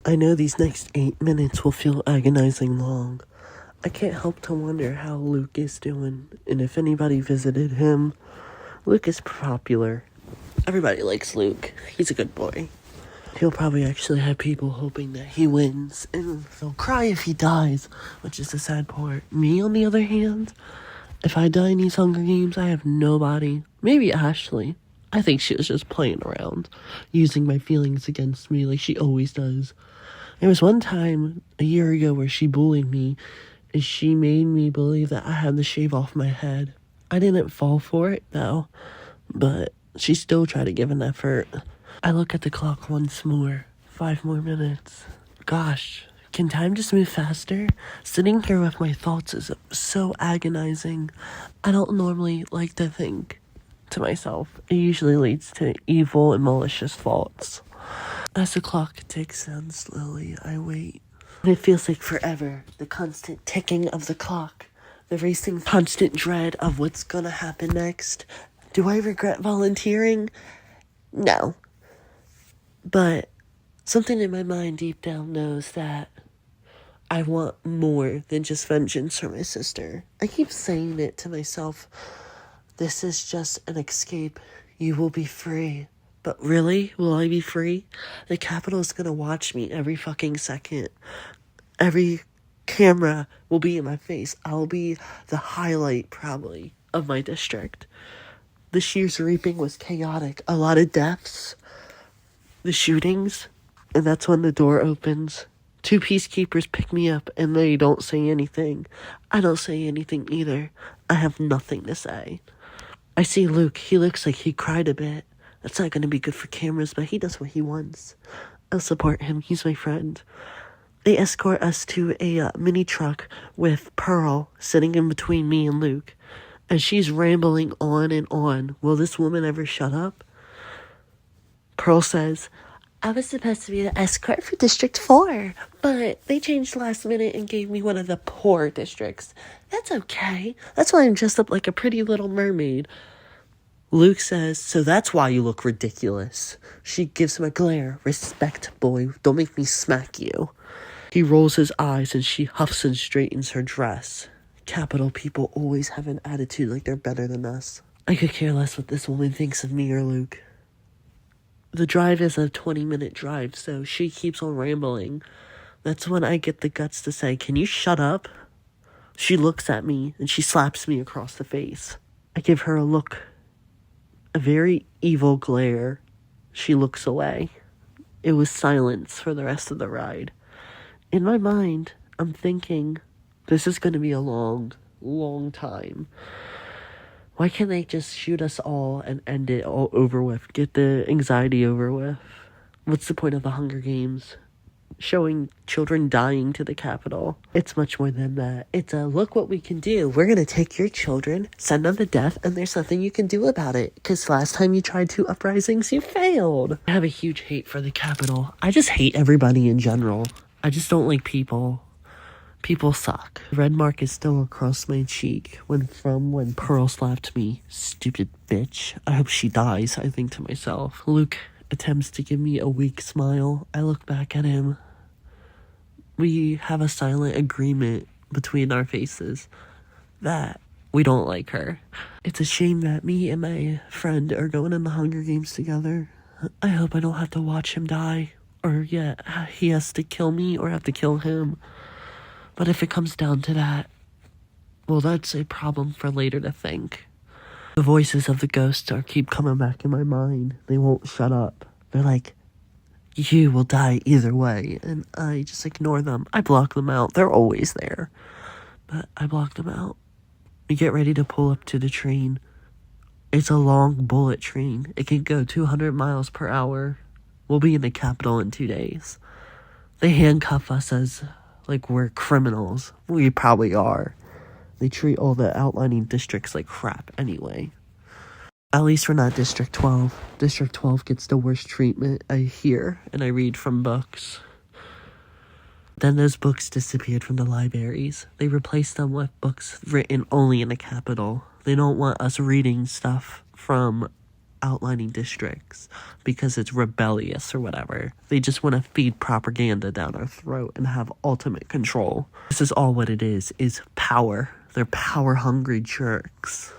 I know these next 8 minutes will feel agonizing long. I can't help to wonder how Luke is doing, and if anybody visited him. Luke is popular. Everybody likes Luke. He's a good boy. He'll probably actually have people hoping that he wins, and they'll cry if he dies, which is the sad part. Me, on the other hand, if I die in these Hunger Games, I have nobody. Maybe Ashley. I think she was just playing around, using my feelings against me like she always does. There was one time, a year ago, where she bullied me, and she made me believe that I had to shave off my head. I didn't fall for it, though, but she still tried to give an effort. I look at the clock once more. 5 more minutes. Gosh, can time just move faster? Sitting here with my thoughts is so agonizing. I don't normally like to think to myself. It usually leads to evil and malicious thoughts. As the clock ticks down slowly, I wait. And it feels like forever. The constant ticking of the clock. The racing constant dread of what's gonna happen next. Do I regret volunteering? No. But something in my mind deep down knows that I want more than just vengeance for my sister. I keep saying it to myself. This is just an escape. You will be free. But really, will I be free? The Capitol is gonna watch me every fucking second. Every camera will be in my face. I'll be the highlight, probably, of my district. This year's reaping was chaotic. A lot of deaths. The shootings. And that's when the door opens. 2 peacekeepers pick me up and they don't say anything. I don't say anything either. I have nothing to say. I see Luke. He looks like he cried a bit. That's not going to be good for cameras, but he does what he wants. I'll support him. He's my friend. They escort us to a mini truck with Pearl sitting in between me and Luke. And she's rambling on and on. Will this woman ever shut up? Pearl says, I was supposed to be the escort for District 4, but they changed last minute and gave me one of the poor districts. That's okay. That's why I'm dressed up like a pretty little mermaid. Luke says, so that's why you look ridiculous. She gives him a glare. Respect, boy. Don't make me smack you. He rolls his eyes and she huffs and straightens her dress. Capital people always have an attitude like they're better than us. I could care less what this woman thinks of me or Luke. The drive is a 20-minute drive, so she keeps on rambling. That's when I get the guts to say, can you shut up? She looks at me and she slaps me across the face. I give her a look. A very evil glare. She looks away. It was silence for the rest of the ride. In my mind, I'm thinking, this is going to be a long, long time. Why can't they just shoot us all and end it all over with? Get the anxiety over with? What's the point of the Hunger Games? Showing children dying to the Capitol. It's much more than that. It's a look what we can do. We're going to take your children, send them to death, and there's nothing you can do about it. Because last time you tried 2 uprisings, you failed. I have a huge hate for the Capitol. I just hate everybody in general. I just don't like people. People suck. The red mark is still across my cheek from when Pearl slapped me. Stupid bitch. I hope she dies, I think to myself. Luke attempts to give me a weak smile. I look back at him. We have a silent agreement between our faces that we don't like her. It's a shame that me and my friend are going in the Hunger Games together. I hope I don't have to watch him die. Or yet, he has to kill me or have to kill him. But if it comes down to that, well, that's a problem for later to think. The voices of the ghosts keep coming back in my mind. They won't shut up. They're like, you will die either way. And I just ignore them. I block them out. They're always there. But I block them out. We get ready to pull up to the train. It's a long bullet train. It can go 200 miles per hour. We'll be in the Capitol in 2 days. They handcuff us as like we're criminals. We probably are. They treat all the outlining districts like crap anyway. At least we're not District 12. District 12 gets the worst treatment, I hear, and I read from books. Then those books disappeared from the libraries. They replaced them with books written only in the Capitol. They don't want us reading stuff from outlining districts because it's rebellious or whatever. They just want to feed propaganda down our throat and have ultimate control. This is all what it is power. They're power-hungry jerks.